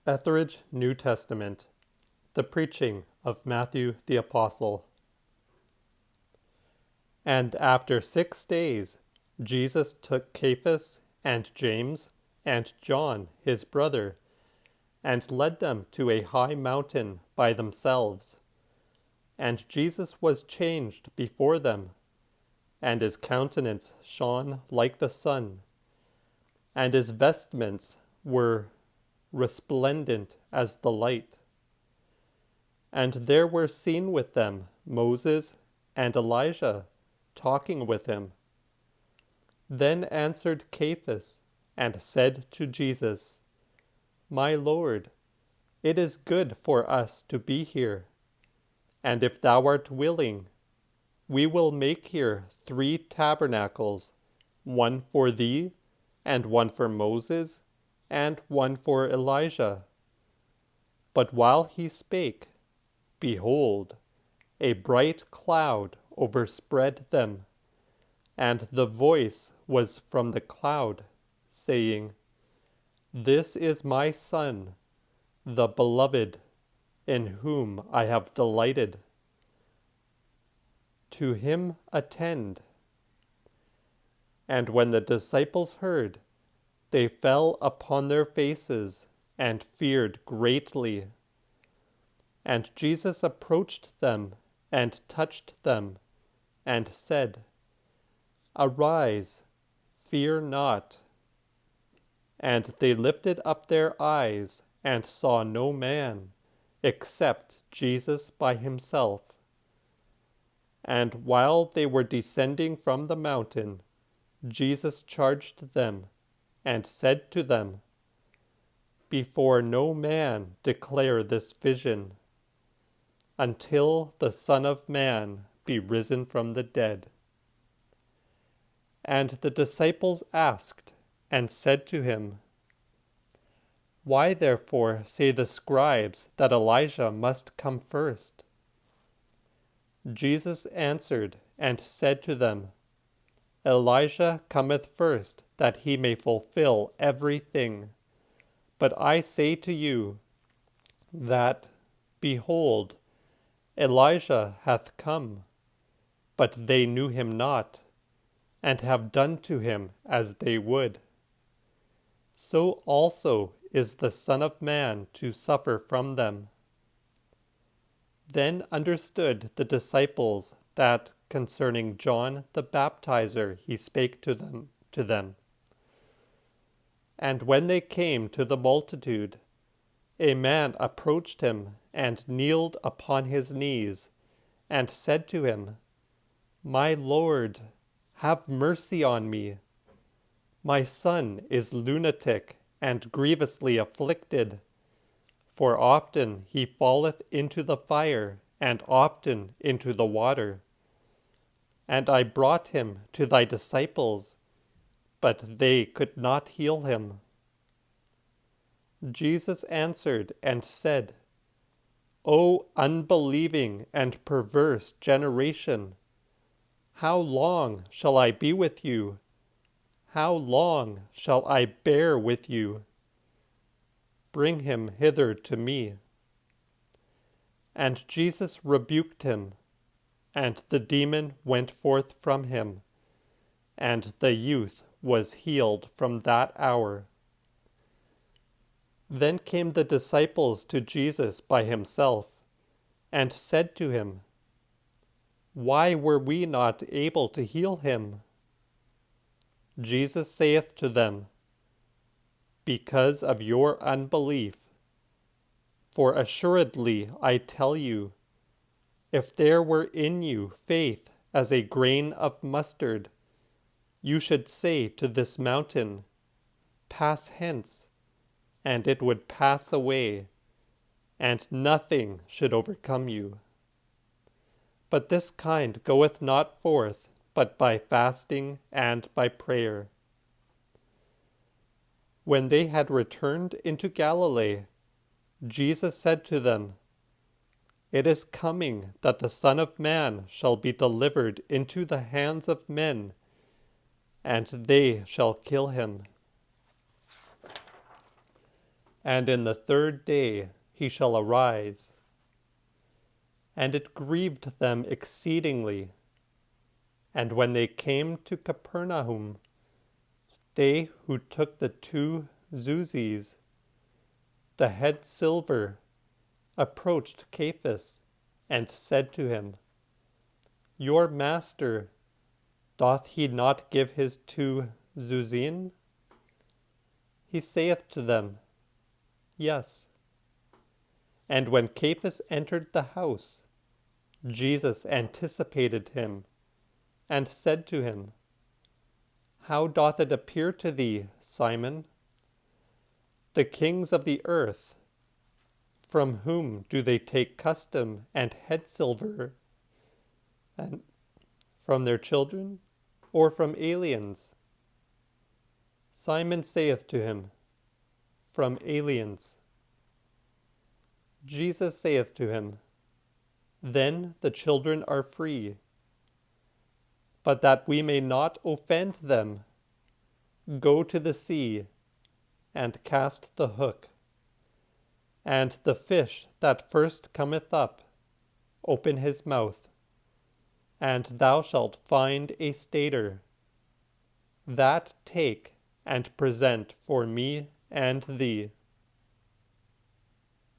Etheridge, New Testament. The preaching of Matthew the Apostle. And after 6 days, Jesus took Cephas and James and John his brother, and led them to a high mountain by themselves. And Jesus was changed before them, and his countenance shone like the sun, and his vestments were resplendent as the light. And there were seen with them Moses and Elijah talking with him. Then answered Cephas and said to Jesus, My Lord, it is good for us to be here, and if thou art willing, we will make here 3 tabernacles, one for thee, and one for Moses, and one for Elijah. But while he spake, behold, a bright cloud overspread them, and the voice was from the cloud, saying, This is my Son, the beloved, in whom I have delighted. To him attend. And when the disciples heard, they fell upon their faces and feared greatly. And Jesus approached them and touched them, and said, Arise, fear not. And they lifted up their eyes and saw no man, except Jesus by himself. And while they were descending from the mountain, Jesus charged them, and said to them, Before no man declare this vision, until the Son of Man be risen from the dead. And the disciples asked, and said to him, Why therefore say the scribes that Elijah must come first? Jesus answered and said to them, Elijah cometh first, that he may fulfill everything. But I say to you, that, behold, Elijah hath come, but they knew him not, and have done to him as they would. So also is the Son of Man to suffer from them. Then understood the disciples that concerning John the Baptizer he spake to them. And when they came to the multitude, a man approached him and kneeled upon his knees, and said to him, My Lord, have mercy on me. My son is lunatic and grievously afflicted, for often he falleth into the fire, and often into the water. And I brought him to thy disciples, but they could not heal him. Jesus answered and said, O unbelieving and perverse generation, how long shall I be with you? How long shall I bear with you? Bring him hither to me. And Jesus rebuked him, and the demon went forth from him, and the youth was healed from that hour. Then came the disciples to Jesus by himself, and said to him, Why were we not able to heal him? Jesus saith to them, Because of your unbelief. For assuredly I tell you, if there were in you faith as a grain of mustard, you should say to this mountain, Pass hence, and it would pass away, and nothing should overcome you. But this kind goeth not forth, but by fasting and by prayer. When they had returned into Galilee, Jesus said to them, It is coming that the Son of Man shall be delivered into the hands of men, and they shall kill him. and in the third day he shall arise. And it grieved them exceedingly. And when they came to Capernaum, they who took the 2 zuzis, the head silver, approached Cephas, and said to him, Your master, doth he not give his 2 zuzin? He saith to them, Yes. And when Cephas entered the house, Jesus anticipated him, and said to him, How doth it appear to thee, Simon? The kings of the earth, from whom do they take custom and head silver? And from their children, or from aliens? Simon saith to him, From aliens. Jesus saith to him, Then the children are free. But that we may not offend them, go to the sea, and cast the hook. And the fish that first cometh up, open his mouth, and thou shalt find a stater. That take and present for me and thee.